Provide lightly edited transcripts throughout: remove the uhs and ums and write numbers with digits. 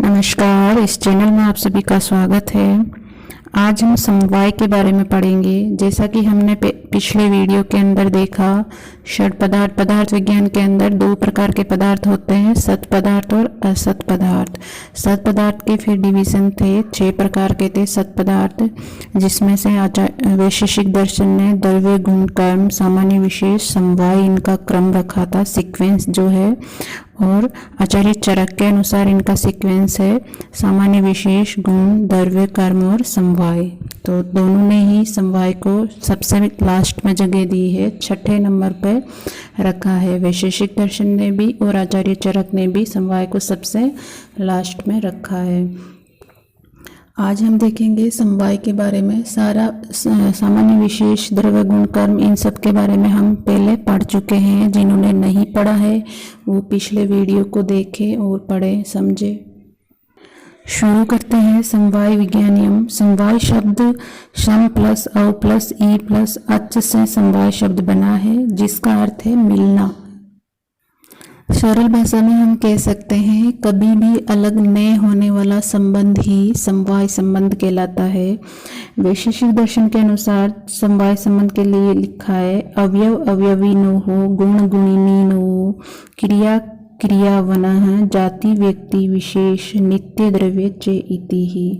नमस्कार, इस चैनल में आप सभी का स्वागत है। आज हम समवाय के बारे में पढ़ेंगे। जैसा कि हमने पिछले वीडियो के अंदर देखा, षड पदार्थ पदार्थ विज्ञान के अंदर दो प्रकार के पदार्थ होते हैं, सत पदार्थ और असत पदार्थ। सत पदार्थ के फिर डिवीजन थे, 6 प्रकार के थे सत पदार्थ, जिसमें से वैशेषिक दर्शन ने द्रव्य गुण कर्म सामान्य विशेष समवाय इनका क्रम रखा था, सीक्वेंस जो है, और आचार्य चरक के अनुसार इनका सीक्वेंस है सामान्य विशेष गुण द्रव्य कर्म और समवाय। तो दोनों ने ही समवाय को सबसे लास्ट में जगह दी है, 6ठे नंबर पर रखा है। वैशेषिक दर्शन ने भी और आचार्य चरक ने भी समवाय को सबसे लास्ट में रखा है। आज हम देखेंगे समवाय के बारे में। सारा सामान्य विशेष द्रव्य गुण कर्म इन सब के बारे में हम पहले पढ़ चुके हैं। जिन्होंने नहीं पढ़ा है वो पिछले वीडियो को देखें और पढ़े समझे। शुरू करते हैं समवाय विज्ञानियम। समवाय शब्द सम प्लस अव प्लस ई प्लस अच से समवाय शब्द बना है, जिसका अर्थ है मिलना। सरल भाषा में हम कह सकते हैं कभी भी अलग न होने वाला संबंध ही समवाय संबंध कहलाता है। वैशेषिक दर्शन के अनुसार समवाय संबंध के लिए लिखा है, अवयव अवयवी नो हो, गुण गुणिनी नो हो, क्रिया क्रियावनः, जाति व्यक्ति विशेष, नित्य द्रव्य चे इति ही।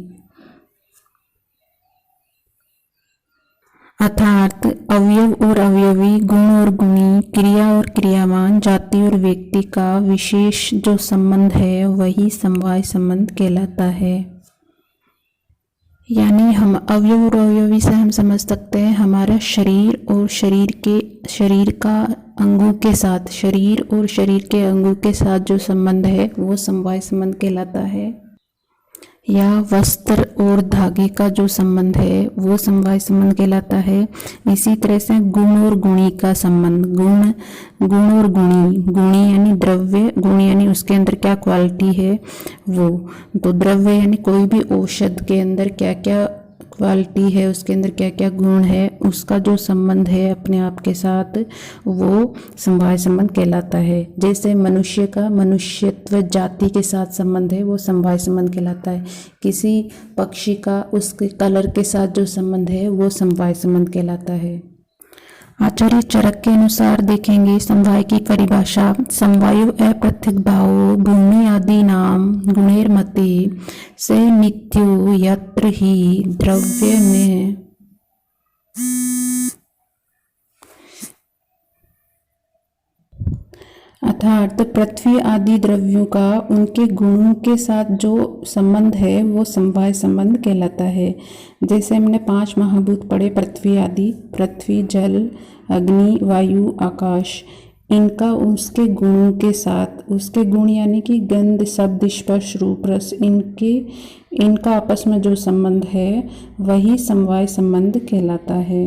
अर्थात अवयव और अवयवी, गुण और गुणी, क्रिया और क्रियावान, जाति और व्यक्ति का विशेष जो संबंध है वही समवाय संबंध कहलाता है। यानी हम अवयव और अवयवी से हम समझ सकते हैं हमारा शरीर और शरीर का अंगों के साथ, शरीर और शरीर के अंगों के साथ जो संबंध है वो समवाय संबंध कहलाता है। या वस्त्र और धागे का जो संबंध है वो समवाय संबंध कहलाता है। इसी तरह से गुण और गुणी का संबंध, गुण और गुणी यानी द्रव्य, गुणी यानी उसके अंदर क्या क्वालिटी है वो, तो द्रव्य यानी कोई भी औषध के अंदर क्या क्या क्वालिटी है, उसके अंदर क्या क्या गुण है, उसका जो संबंध है अपने आप के साथ वो समवाय संबंध कहलाता है। जैसे मनुष्य का मनुष्यत्व जाति के साथ संबंध है वो समवाय संबंध कहलाता है। किसी पक्षी का उसके कलर के साथ जो संबंध है वो समवाय संबंध कहलाता है। आचार्य चरक के अनुसार देखेंगे समवाय की परिभाषा, समवायो अप्रत्यक्ष भावो भूमि आदि नाम गुणैर्मते से नित्यो यत्र ही द्रव्य में। अर्थात पृथ्वी आदि द्रव्यों का उनके गुणों के साथ जो संबंध है वो समवाय संबंध कहलाता है। जैसे हमने 5 महाभूत पढ़े पृथ्वी आदि, पृथ्वी, जल, अग्नि, वायु, आकाश, इनका उसके गुणों के साथ, उसके गुण यानी कि गंध, शब्द, स्पर्श, रूप, रस, इनका आपस में जो संबंध है वही समवाय संबंध कहलाता है।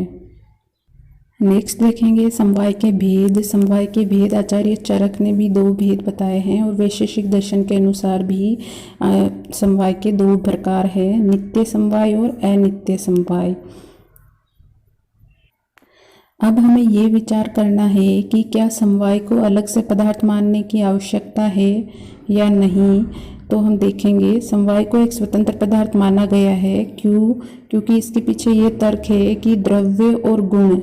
नेक्स्ट देखेंगे समवाय के भेद। समवाय के भेद आचार्य चरक ने भी 2 भेद बताए हैं और वैशेषिक दर्शन के अनुसार भी समवाय के 2 प्रकार है, नित्य समवाय और अनित्य समवाय। अब हमें ये विचार करना है कि क्या समवाय को अलग से पदार्थ मानने की आवश्यकता है या नहीं। तो हम देखेंगे समवाय को एक स्वतंत्र पदार्थ माना गया है। क्यों? क्योंकि इसके पीछे ये तर्क है कि द्रव्य और गुण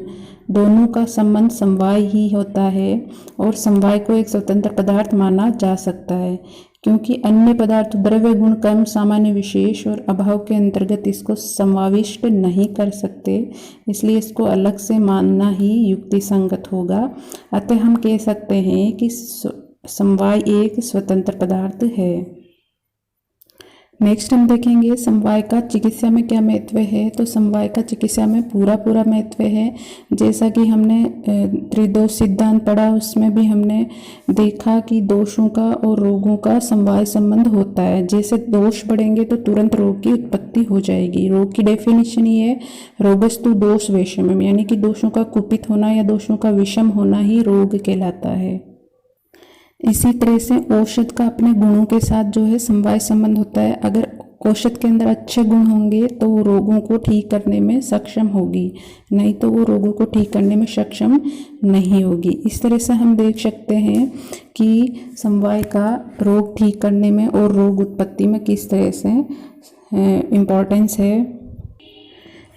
दोनों का संबंध समवाय ही होता है और समवाय को एक स्वतंत्र पदार्थ माना जा सकता है, क्योंकि अन्य पदार्थ द्रव्य गुण कर्म सामान्य विशेष और अभाव के अंतर्गत इसको समाविष्ट नहीं कर सकते, इसलिए इसको अलग से मानना ही युक्ति संगत होगा। अतः हम कह सकते हैं कि समवाय एक स्वतंत्र पदार्थ है। नेक्स्ट हम देखेंगे समवाय का चिकित्सा में क्या महत्व है। तो समवाय का चिकित्सा में पूरा महत्व है। जैसा कि हमने त्रिदोष सिद्धांत पढ़ा, उसमें भी हमने देखा कि दोषों का और रोगों का समवाय संबंध होता है। जैसे दोष बढ़ेंगे तो तुरंत रोग की उत्पत्ति हो जाएगी। रोग की डेफिनेशन ही है रोगस्तु दोष वैषम्यम, यानी कि दोषों का कुपित होना या दोषों का विषम होना ही रोग कहलाता है। इसी तरह से औषध का अपने गुणों के साथ जो है समवाय संबंध होता है। अगर औषध के अंदर अच्छे गुण होंगे तो वो रोगों को ठीक करने में सक्षम होगी, नहीं तो वो रोगों को ठीक करने में सक्षम नहीं होगी। इस तरह से हम देख सकते हैं कि समवाय का रोग ठीक करने में और रोग उत्पत्ति में किस तरह से इम्पोर्टेंस है।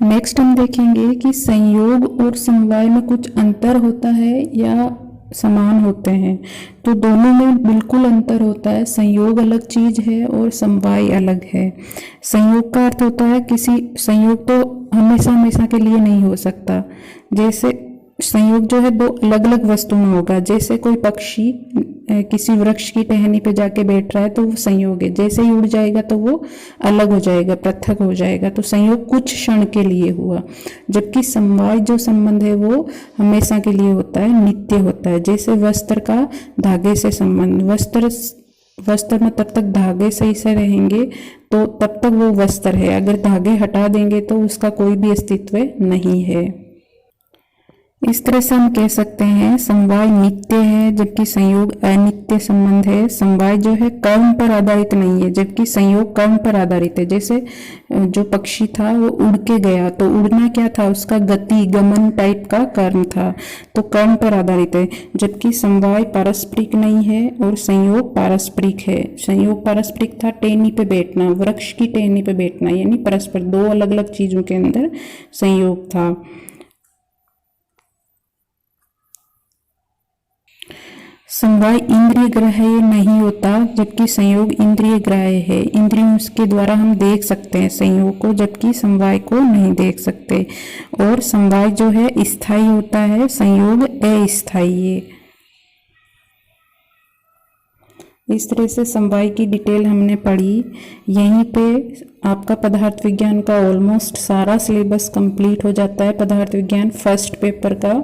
नेक्स्ट हम देखेंगे कि संयोग और समवाय में कुछ अंतर होता है या समान होते हैं। तो दोनों में बिल्कुल अंतर होता है। संयोग अलग चीज है और समवाय अलग है। संयोग का अर्थ होता है किसी संयोग तो हमेशा हमेशा के लिए नहीं हो सकता। जैसे संयोग जो है दो अलग अलग वस्तु में होगा। जैसे कोई पक्षी किसी वृक्ष की टहनी पे जाके बैठ रहा है तो वो संयोग है, जैसे ही उड़ जाएगा तो वो अलग हो जाएगा, पृथक हो जाएगा। तो संयोग कुछ क्षण के लिए हुआ, जबकि समवाय जो संबंध है वो हमेशा के लिए होता है, नित्य होता है। जैसे वस्त्र का धागे से संबंध, वस्त्र में तब तक धागे सही से रहेंगे तो तब तक वो वस्त्र है, अगर धागे हटा देंगे तो उसका कोई भी अस्तित्व नहीं है। इस तरह से हम कह सकते हैं समवाय नित्य है जबकि संयोग अनित्य संबंध है। समवाय जो है कर्म पर आधारित नहीं है जबकि संयोग कर्म पर आधारित है। जैसे जो पक्षी था वो उड़ के गया तो उड़ना क्या था, उसका गति गमन टाइप का कर्म था, तो कर्म पर आधारित है। जबकि समवाय पारस्परिक नहीं है और संयोग पारस्परिक है। संयोग पारस्परिक था टहनी पे बैठना, वृक्ष की टहनी पे बैठना, यानी परस्पर दो अलग अलग चीजों के अंदर संयोग था। समवाय इंद्रिय ग्राह्य नहीं होता जबकि संयोग इंद्रिय ग्राह्य है। इंद्रियों के द्वारा हम देख सकते हैं संयोग को, जबकि समवाय को नहीं देख सकते। और समवाय जो है स्थायी होता है, संयोग अस्थायी है। इस तरह से समवाय की डिटेल हमने पढ़ी। यहीं पे आपका पदार्थ विज्ञान का ऑलमोस्ट सारा सिलेबस कंप्लीट हो जाता है, पदार्थ विज्ञान फर्स्ट पेपर का।